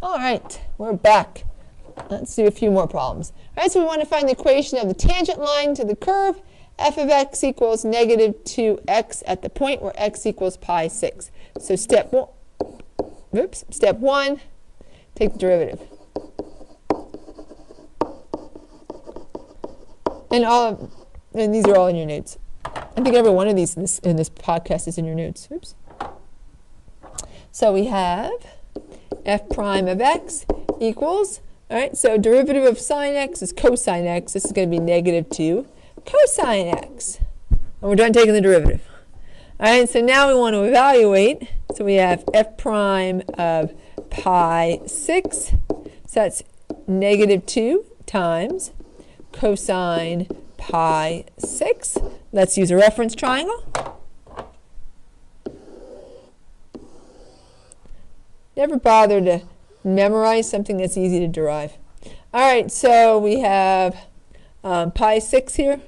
All right, we're back. Let's do a few more problems. All right, so we want to find the equation of the tangent line to the curve f of x equals negative 2x at the point where x equals pi 6. So step one, take the derivative. And these are all in your notes. I think every one of these in this podcast is in your notes. Oops. So we have f prime of x equals, all right, so derivative of sine x is cosine x. This is going to be negative 2 cosine x. And we're done taking the derivative. All right, so now we want to evaluate. So we have f prime of pi 6. So that's negative 2 times cosine pi 6. Let's use a reference triangle. Never bother to memorize something that's easy to derive. All right, so we have pi 6 here,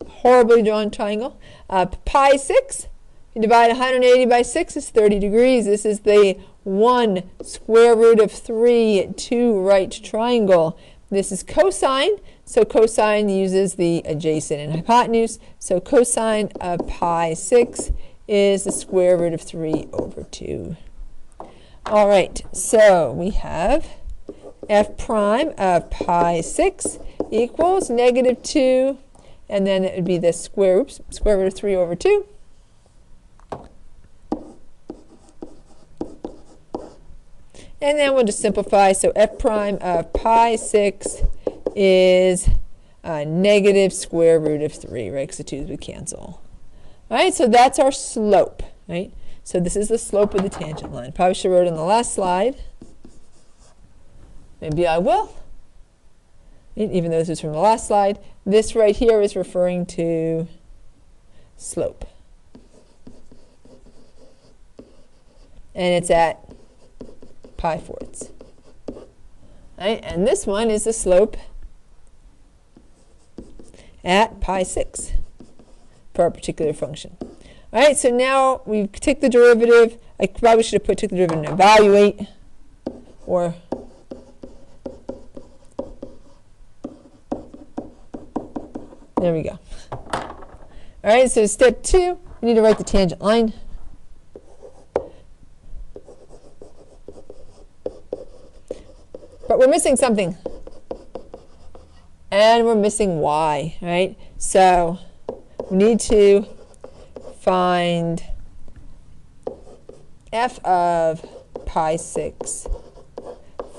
horribly drawn triangle. Pi 6, you divide 180 by 6 is 30 degrees. This is the 1 square root of 3 2 right triangle. This is cosine, so cosine uses the adjacent and hypotenuse. So cosine of pi 6 is the square root of 3 over 2. All right, so we have f prime of pi 6 equals negative 2, and then it would be the square root of 3 over 2. And then we'll just simplify. So f prime of pi 6 is negative square root of 3, right? Because the 2's would cancel. All right, so that's our slope, right? So this is the slope of the tangent line. Probably should have wrote it on the last slide. Maybe I will. Even though this is from the last slide. This right here is referring to slope. And it's at pi 4ths. Right? And this one is the slope at pi 6 for our particular function. All right, so now we take the derivative. I probably should have took the derivative and evaluate, or there we go. All right, so step 2, we need to write the tangent line. But we're missing something. And we're missing y, right? So we need to find f of pi 6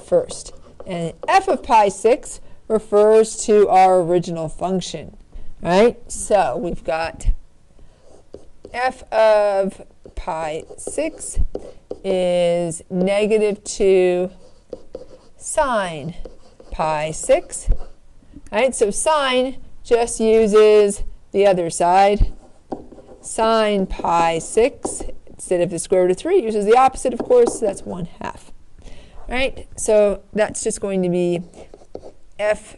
first. And f of pi 6 refers to our original function, right? So we've got f of pi 6 is negative 2 sine pi 6. Right? So sine just uses the other side. Sine pi 6, instead of the square root of 3, uses the opposite, of course, so that's 1/2. Right? So that's just going to be f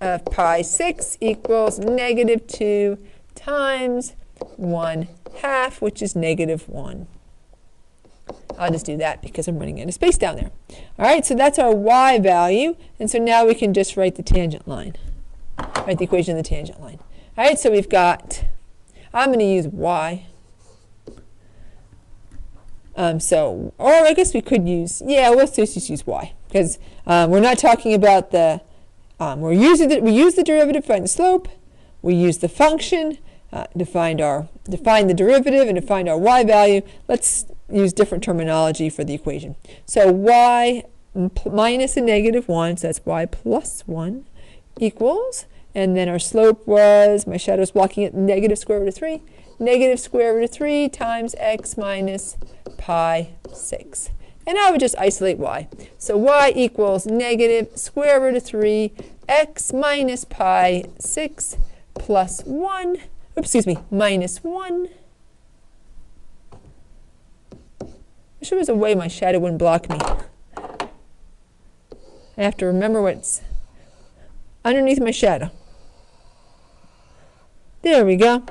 of pi 6 equals negative 2 times 1/2, which is negative 1. I'll just do that because I'm running out of space down there. All right, so that's our y value, and so now we can just write the tangent line. Write the equation of the tangent line. All right, so we've got, I'm going to use y. Or I guess we could use, yeah, let's just use y, because we're not talking about the, we use the derivative to find the slope, we use the function to find the derivative and to find our y value. Let's use different terminology for the equation. So y minus a negative 1, so that's y plus 1 equals, and then our slope was, my shadow's blocking it, negative square root of 3. Negative square root of 3 times x minus pi 6. And I would just isolate y. So y equals negative square root of 3 x minus pi 6 plus 1, minus 1. I wish there was a way my shadow wouldn't block me. I have to remember what's underneath my shadow. There we go.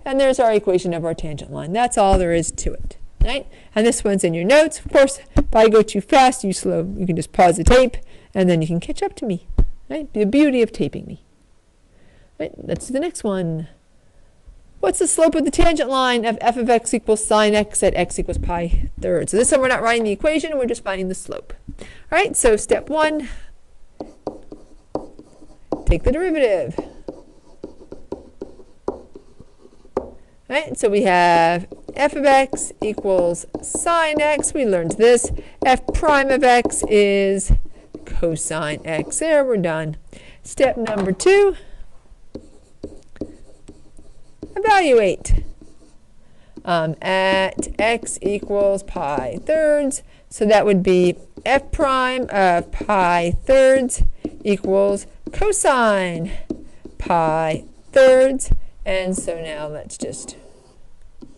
And there's our equation of our tangent line. That's all there is to it. right? And this one's in your notes. Of course, if I go too fast, you can just pause the tape, and then you can catch up to me, right? The beauty of taping me. Right, let's do the next one. What's the slope of the tangent line of f of x equals sine x at x equals pi thirds? So this time we're not writing the equation, we're just finding the slope. All right, so step 1, take the derivative. All right, so we have f of x equals sine x. We learned this. F prime of x is cosine x. There, we're done. Step number 2. Evaluate at x equals pi thirds. So that would be f prime of pi thirds equals cosine pi thirds. And so now let's just, all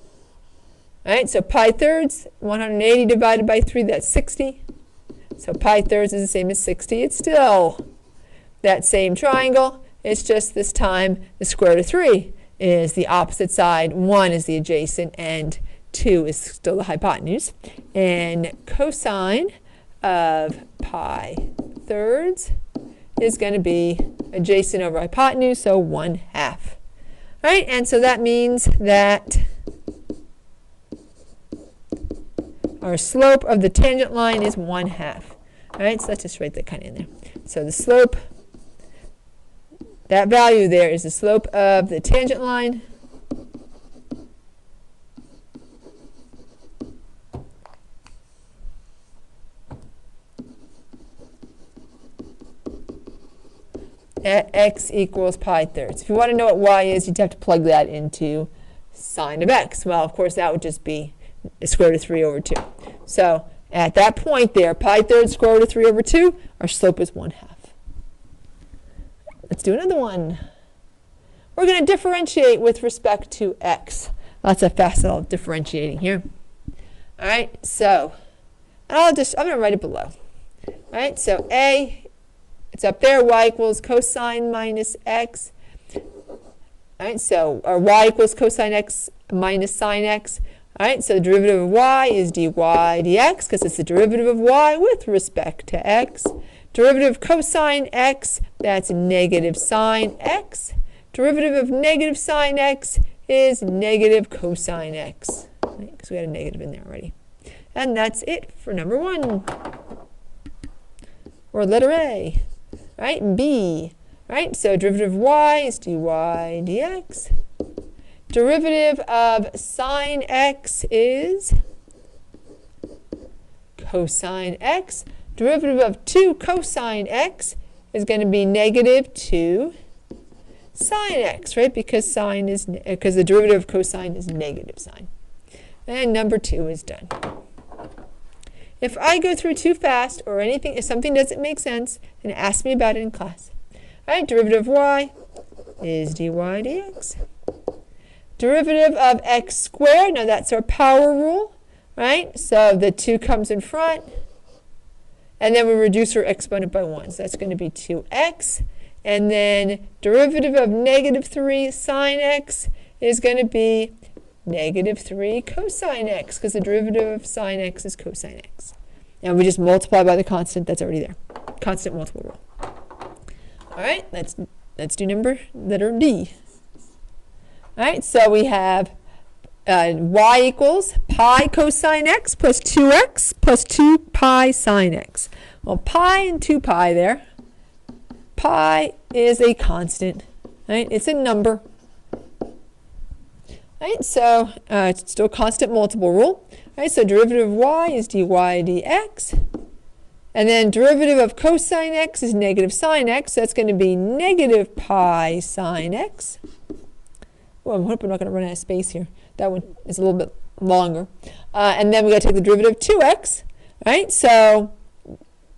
right, so pi thirds, 180 divided by 3, that's 60. So pi thirds is the same as 60. It's still that same triangle. It's just this time the square root of 3 is the opposite side, 1 is the adjacent, and 2 is still the hypotenuse. And cosine of pi thirds is going to be adjacent over hypotenuse, so 1/2. All right, and so that means that our slope of the tangent line is 1/2. All right, so let's just write that kind of in there. So the slope, that value there is the slope of the tangent line. At x equals pi thirds. If you want to know what y is, you'd have to plug that into sine of x. Well, of course, that would just be the square root of 3 over 2. So at that point there, pi thirds square root of 3 over 2, our slope is 1/2. Let's do another one. We're going to differentiate with respect to x. Lots of facile differentiating here. All right, so I'm going to write it below. All right, so a, it's up there, y equals cosine minus x. All right, so our y equals cosine x minus sine x. All right, so the derivative of y is dy dx, because it's the derivative of y with respect to x. Derivative of cosine x, that's negative sine x. Derivative of negative sine x is negative cosine x, right? Because we had a negative in there already. And that's it for number 1. Or letter A, right? B, right? So derivative of y is dy dx. Derivative of sine x is cosine x. Derivative of 2 cosine x is going to be negative 2 sine x, right? Because the derivative of cosine is negative sine. And number 2 is done. If I go through too fast or anything, if something doesn't make sense, then ask me about it in class. All right, derivative of y is dy dx. Derivative of x squared, now that's our power rule, right? So the 2 comes in front. And then we reduce our exponent by 1. So that's going to be 2x. And then derivative of negative 3 sine x is going to be negative 3 cosine x, because the derivative of sine x is cosine x. And we just multiply by the constant that's already there. Constant multiple rule. All right, let's do letter D. All right, so we have y equals pi cosine x plus 2x plus 2 pi sine x. Well, pi and 2 pi there. Pi is a constant, right? It's a number. Right, so it's still constant multiple rule. Right, so derivative of y is dy dx. And then derivative of cosine x is negative sine x. So that's going to be negative pi sine x. Well, I hope I'm not going to run out of space here. That one is a little bit longer. And then we got to take the derivative of 2x, right? So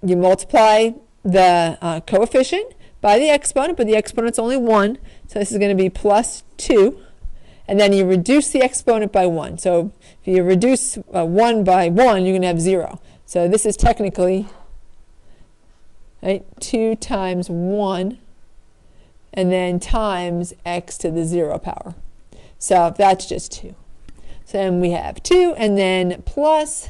you multiply the coefficient by the exponent, but the exponent's only 1. So this is going to be plus 2. And then you reduce the exponent by 1. So if you reduce 1 by 1, you're going to have 0. So this is technically, right, 2 times 1, and then times x to the 0 power. So that's just 2. So then we have 2, and then plus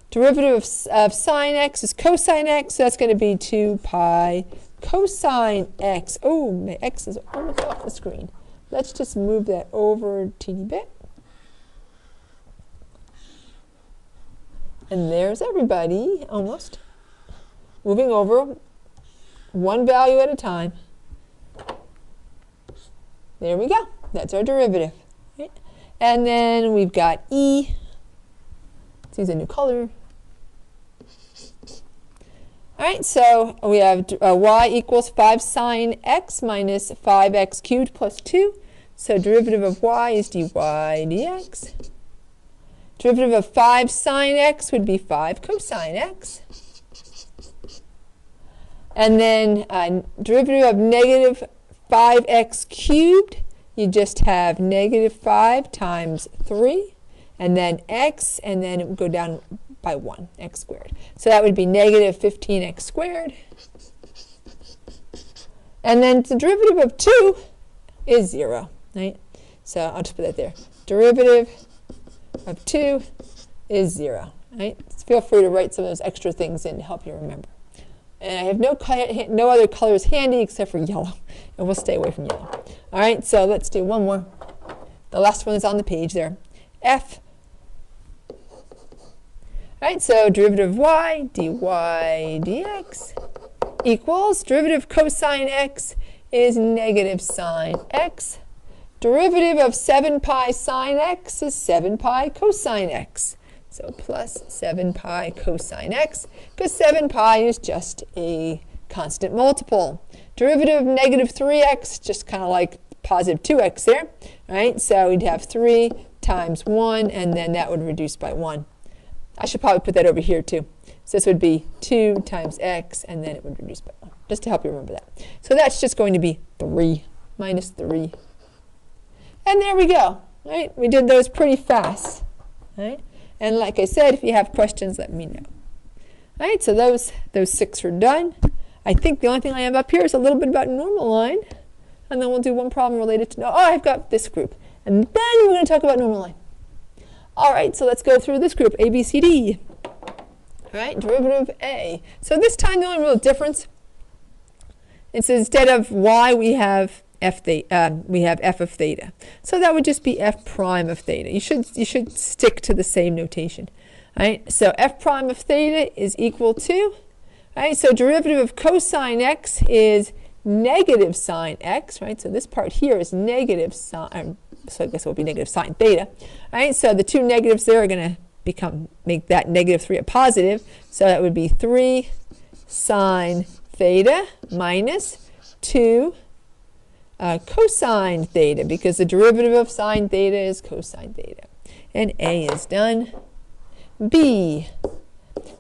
derivative of sine x is cosine x, so that's going to be 2 pi cosine x. Oh, my x is almost off the screen. Let's just move that over a teeny bit. And there's everybody, almost. Moving over, one value at a time. There we go. That's our derivative. Right? And then we've got e. Let's use a new color. All right, so we have y equals 5 sine x minus 5x cubed plus 2. So derivative of y is dy dx. Derivative of 5 sine x would be 5 cosine x. And then derivative of negative 5x cubed, you just have negative 5 times 3, and then x, and then it would go down by 1, x squared. So that would be negative 15x squared. And then the derivative of 2 is 0, right? So I'll just put that there. Derivative of 2 is 0, right? So feel free to write some of those extra things in to help you remember. And I have no other colors handy except for yellow, and we'll stay away from yellow. All right, so let's do one more. The last one is on the page there. F. All right, so derivative of y, dy dx equals derivative cosine x is negative sine x. Derivative of 7 pi sine x is 7 pi cosine x. So plus 7 pi cosine x, because 7 pi is just a constant multiple. Derivative of negative 3x, just kind of like positive 2x there, right? So we'd have 3 times 1, and then that would reduce by 1. I should probably put that over here too. So this would be 2 times x, and then it would reduce by 1, just to help you remember that. So that's just going to be 3 minus 3. And there we go, right? We did those pretty fast, right? And like I said, if you have questions, let me know. All right, so those 6 are done. I think the only thing I have up here is a little bit about normal line. And then we'll do one problem related to, I've got this group. And then we're going to talk about normal line. All right, so let's go through this group, A, B, C, D. All right, derivative of A. So this time the only real difference is instead of y, we have f of theta. So that would just be f prime of theta. You should stick to the same notation. Right? So f prime of theta is equal to, right? So derivative of cosine x is negative sine x, right? So this part here is negative sine, so I guess it will be negative sine theta. Right? So the two negatives there are going to make that negative 3 a positive. So that would be 3 sine theta minus 2 cosine theta, because the derivative of sine theta is cosine theta. And A is done. B,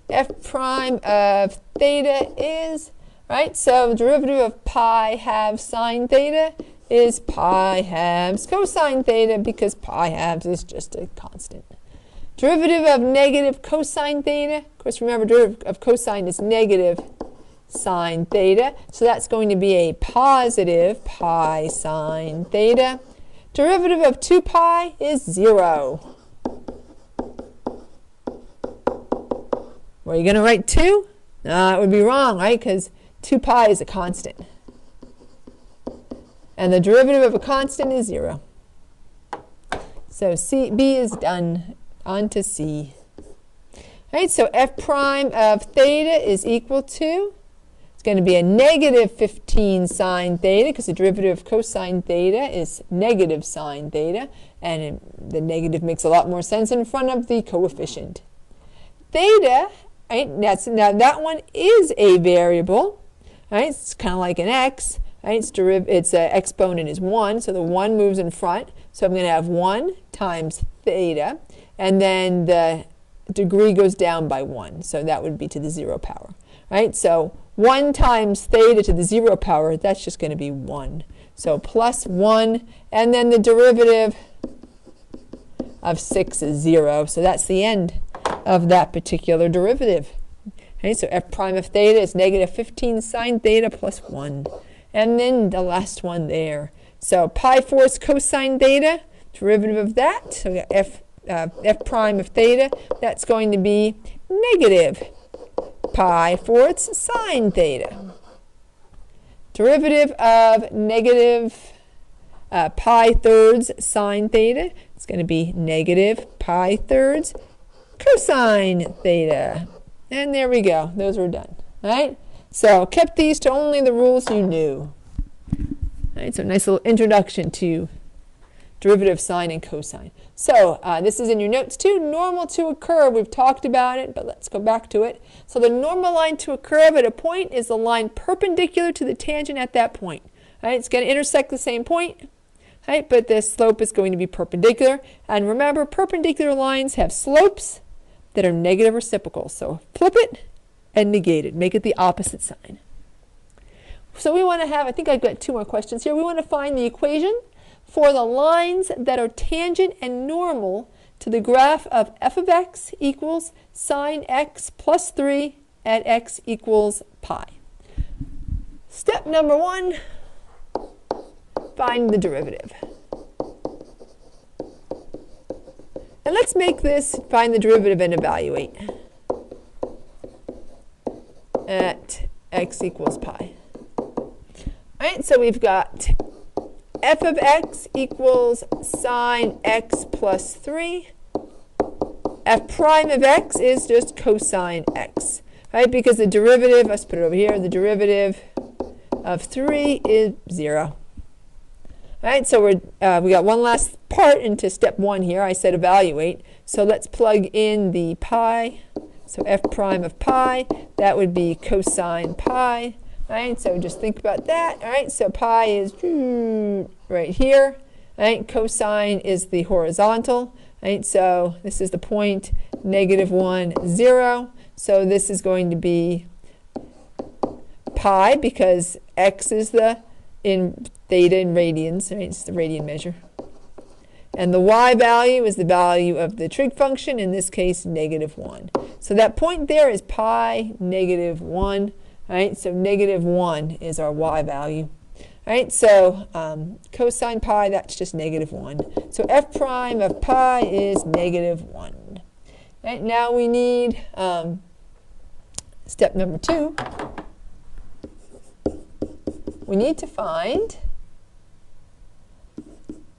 f prime of theta is, right, so the derivative of pi halves sine theta is pi halves cosine theta, because pi halves is just a constant. Derivative of negative cosine theta, of course remember derivative of cosine is negative sine theta, so that's going to be a positive pi sine theta. Derivative of 2 pi is 0. Were you going to write 2? No, it would be wrong, right? Because 2 pi is a constant. And the derivative of a constant is 0. So B is done. On to C. Right, so f prime of theta is equal to, it's going to be a negative 15 sine theta, because the derivative of cosine theta is negative sine theta, and the negative makes a lot more sense in front of the coefficient. Theta, right, now that one is a variable, right? It's kind of like an x, right? Its exponent is 1, so the 1 moves in front, so I'm going to have 1 times theta, and then the degree goes down by 1, so that would be to the 0 power, right? So 1 times theta to the 0 power, that's just going to be 1. So plus 1, and then the derivative of 6 is 0, so that's the end of that particular derivative. Okay, so f prime of theta is negative 15 sine theta plus 1. And then the last one there. So pi 4 is cosine theta, derivative of that, so we got f f prime of theta, that's going to be negative pi fourths sine theta. Derivative of negative pi thirds sine theta, it's going to be negative pi thirds cosine theta. And there we go. Those were done. All right? So kept these to only the rules you knew. All right, so nice little introduction to derivative of sine and cosine. So this is in your notes too. Normal to a curve. We've talked about it, but let's go back to it. So the normal line to a curve at a point is the line perpendicular to the tangent at that point. All right, it's going to intersect the same point, right? But the slope is going to be perpendicular. And remember, perpendicular lines have slopes that are negative reciprocals. So flip it and negate it. Make it the opposite sign. So we want to have, I think I've got two more questions here. We want to find the equation for the lines that are tangent and normal to the graph of f of x equals sine x plus 3 at x equals pi. Step number 1, find the derivative. And let's make this find the derivative and evaluate at x equals pi. All right, so we've got f of x equals sine x plus 3. F prime of x is just cosine x, right? Because the derivative, let's put it over here, the derivative of 3 is 0. All right, so we got one last part into step 1 here. I said evaluate. So let's plug in the pi. So f prime of pi, that would be cosine pi. All right, so just think about that. All right, so pi is right here. All right, cosine is the horizontal. All right, so this is the point, -1, 0. So this is going to be pi because x is the in theta in radians. Right, it's the radian measure. And the y value is the value of the trig function, in this case, -1. So that point there is pi -1. All right, so -1 is our y value. All right, so cosine pi, that's just -1. So f prime of pi is -1. All right, now we need step number 2. We need to find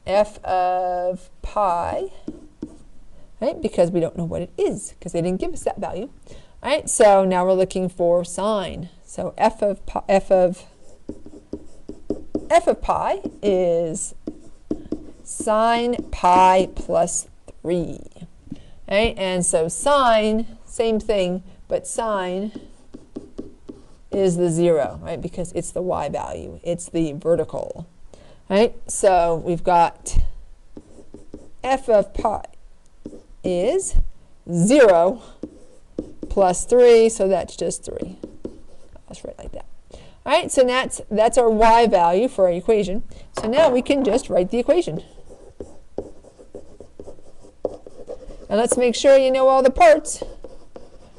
f of pi, right, because we don't know what it is, because they didn't give us that value. All right, so now we're looking for sine. So f of pi is sine pi plus 3. All right, and so sine, same thing, but sine is the 0, right, because it's the y value. It's the vertical. All right, so we've got f of pi is 0 plus 3, so that's just 3. I'll just write like that. All right, so that's our y value for our equation. So now we can just write the equation. And let's make sure you know all the parts. All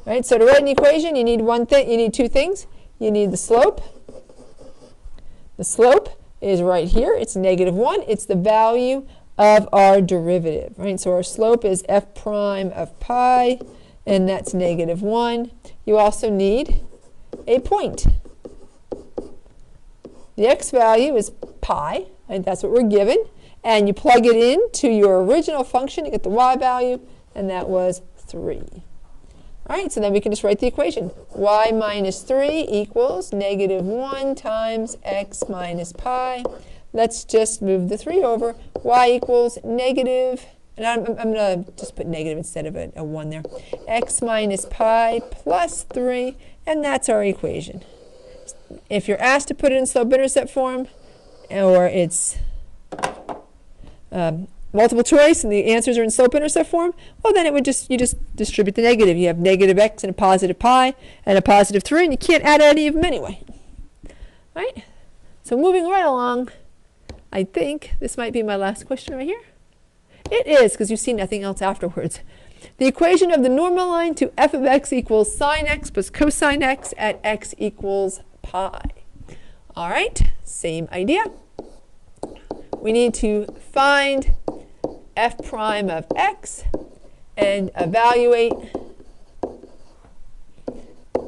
right, so to write an equation, you need two things. You need the slope. The slope is right here. It's -1. It's the value of our derivative. Right, so our slope is f prime of pi, and that's -1. You also need a point. The x value is pi, and that's what we're given. And you plug it into your original function to get the y value, and that was 3. All right, so then we can just write the equation. Y minus 3 equals -1 times x minus pi. Let's just move the 3 over. Y equals negative, and I'm going to just put negative instead of a 1 there. X minus pi plus 3, and that's our equation. If you're asked to put it in slope-intercept form, or it's multiple choice and the answers are in slope-intercept form, well, then you just distribute the negative. You have -x and a positive pi and a positive 3, and you can't add any of them anyway. Right? So moving right along, I think this might be my last question right here. It is, because you see nothing else afterwards. The equation of the normal line to f of x equals sine x plus cosine x at x equals pi. All right, same idea. We need to find f prime of x and evaluate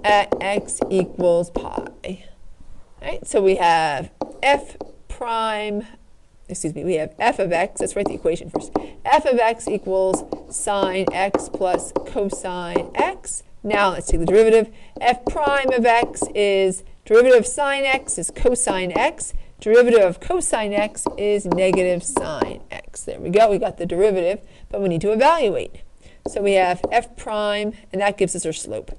at x equals pi. Right? So we have f prime, we have f of x, let's write the equation first. F of x equals sine x plus cosine x. Now let's take the derivative. F prime of x is derivative of sine x is cosine x. Derivative of cosine x is negative sine x. There we go. We got the derivative, but we need to evaluate. So we have f prime, and that gives us our slope.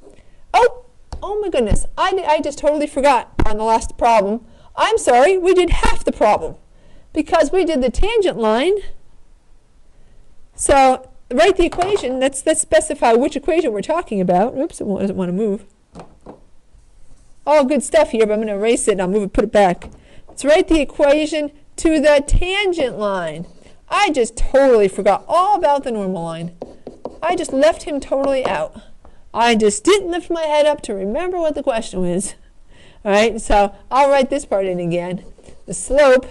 Oh my goodness. I just totally forgot on the last problem. I'm sorry. We did half the problem because we did the tangent line. So write the equation. Let's specify which equation we're talking about. Oops, it doesn't want to move. All good stuff here, but I'm going to erase it and I'll move it, put it back. Let's write the equation to the tangent line. I just totally forgot all about the normal line. I just left him totally out. I just didn't lift my head up to remember what the question was. All right, so I'll write this part in again. The slope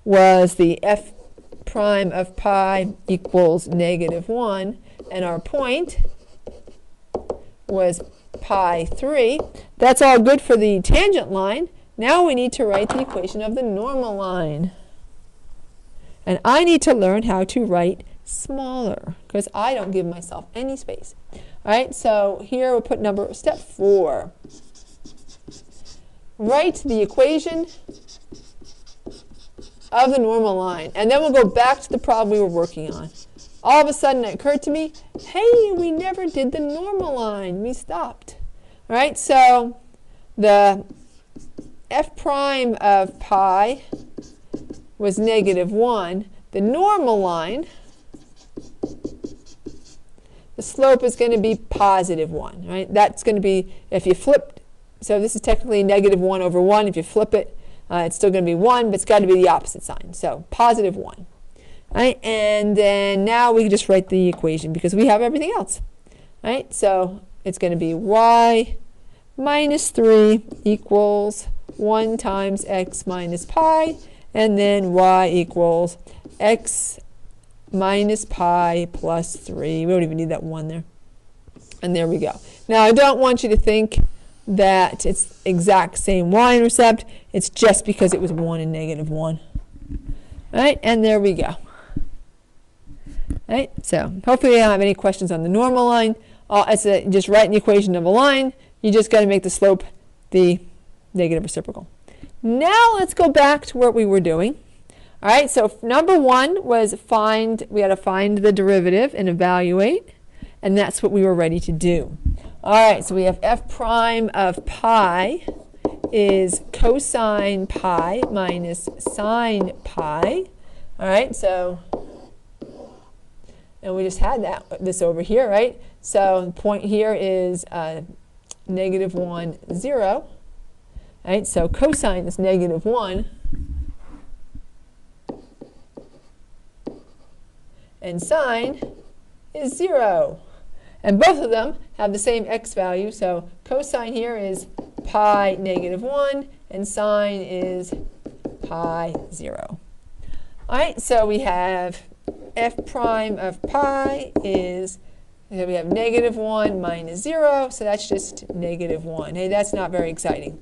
was the f prime of pi equals negative 1, and our point was pi 3. That's all good for the tangent line. Now we need to write the equation of the normal line. And I need to learn how to write smaller because I don't give myself any space. All right, so here we'll put step 4. Write the equation of the normal line. And then we'll go back to the problem we were working on. All of a sudden it occurred to me, hey, we never did the normal line. We stopped. All right, so the f prime of pi was negative 1. The normal line, the slope is going to be positive 1. Right? That's going to be, if you flipped, so this is technically negative 1 over 1. If you flip it, it's still going to be 1, but it's got to be the opposite sign. So positive 1. Right? And then now we can just write the equation because we have everything else. Right? So it's going to be y minus 3 equals 1 times x minus pi, and then y equals x minus pi plus 3. We don't even need that 1 there. And there we go. Now I don't want you to think that it's exact same y-intercept. It's just because it was 1 and negative 1. Right? And there we go. Right? So hopefully you don't have any questions on the normal line. Just write the equation of a line. You just got to make the slope the negative reciprocal. Now let's go back to what we were doing. All right, so number 1 was we had to find the derivative and evaluate, and that's what we were ready to do. All right, so we have f prime of pi is cosine pi minus sine pi. All right, so, and we just had this over here, right? So the point here is negative 1, 0. Right, so cosine is negative 1. And sine is 0. And both of them have the same x value. So cosine here is pi negative 1, and sine is pi 0. All right, so we have f prime of pi is, we have negative 1 minus 0, so that's just negative 1. Hey, that's not very exciting.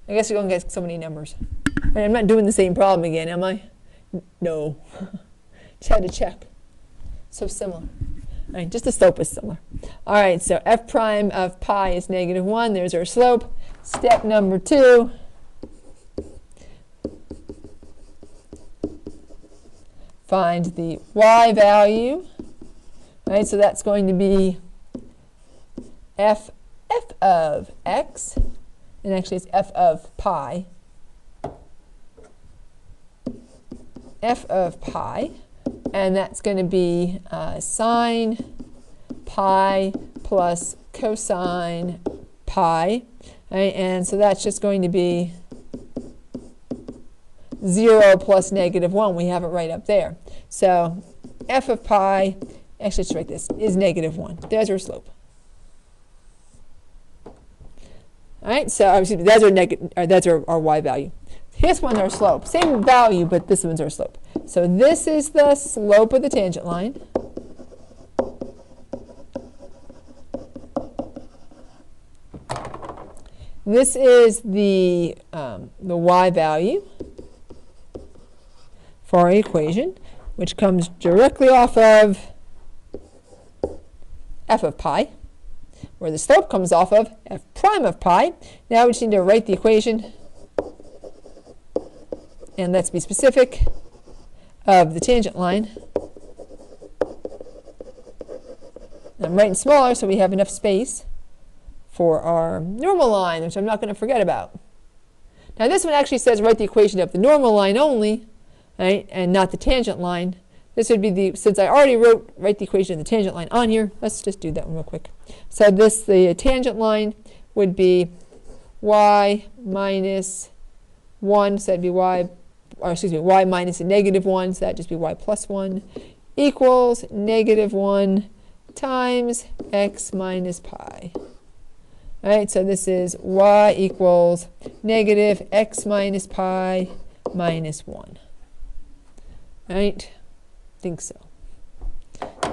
I guess we're going to get so many numbers. And I'm not doing the same problem again, am I? No. Just had to check. So similar. All right, just the slope is similar. All right, so f prime of pi is negative 1. There's our slope. Step number 2. Find the y value. All right, so that's going to be f of x. And actually it's f of pi. F of pi. And that's going to be sine pi plus cosine pi. Right? And so that's just going to be 0 plus negative 1. We have it right up there. So f of pi, actually let's write this, is negative 1. There's our slope. All right, so obviously that's our y value. This one's our slope. Same value, but this one's our slope. So this is the slope of the tangent line. this is the y value for our equation, which comes directly off of f of pi, where the slope comes off of f prime of pi. Now we just need to write the equation, and let's be specific, of the tangent line. I'm writing smaller so we have enough space for our normal line, which I'm not going to forget about. Now this one actually says write the equation of the normal line only, right, and not the tangent line. This would be the, since I already write the equation of the tangent line on here, let's just do that one real quick. So the tangent line would be y minus 1, so that'd be y minus a negative 1, so that'd just be y plus 1, equals negative 1 times x minus pi. All right, so this is y equals negative x minus pi minus 1. All right, think so.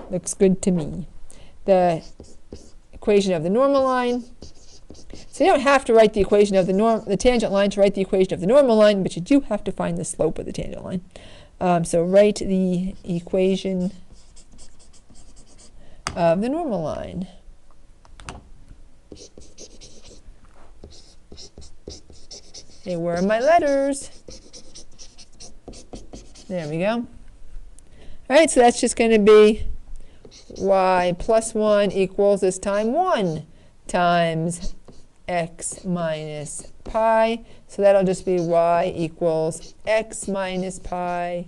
Looks good to me. The equation of the normal line. So you don't have to write the equation of the tangent line to write the equation of the normal line, but you do have to find the slope of the tangent line. So write the equation of the normal line. Hey, where are my letters? There we go. All right, so that's just going to be y plus 1 equals this time 1 times x minus pi. So that'll just be y equals x minus pi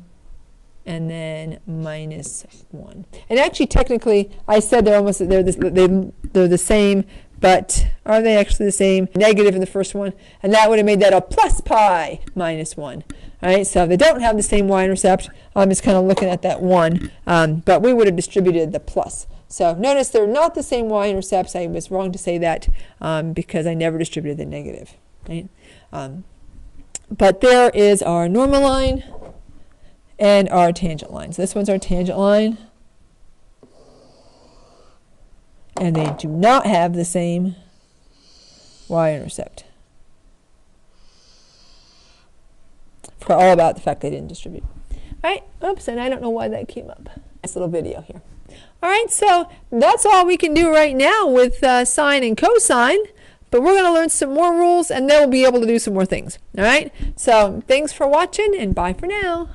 and then minus 1. And actually, technically, I said they're the same, but are they actually the same? Negative in the first one, and that would have made that a plus pi minus 1. All right, so they don't have the same y-intercept. I'm just kind of looking at that 1, but we would have distributed the plus. So notice they're not the same y-intercepts. I was wrong to say that because I never distributed the negative. Right? But there is our normal line and our tangent line. So this one's our tangent line. And they do not have the same y-intercept. Forgot all about the fact they didn't distribute. All right, oops, and I don't know why that came up. Nice little video here. All right, so that's all we can do right now with sine and cosine. But we're going to learn some more rules, and then we'll be able to do some more things. All right, so thanks for watching, and bye for now.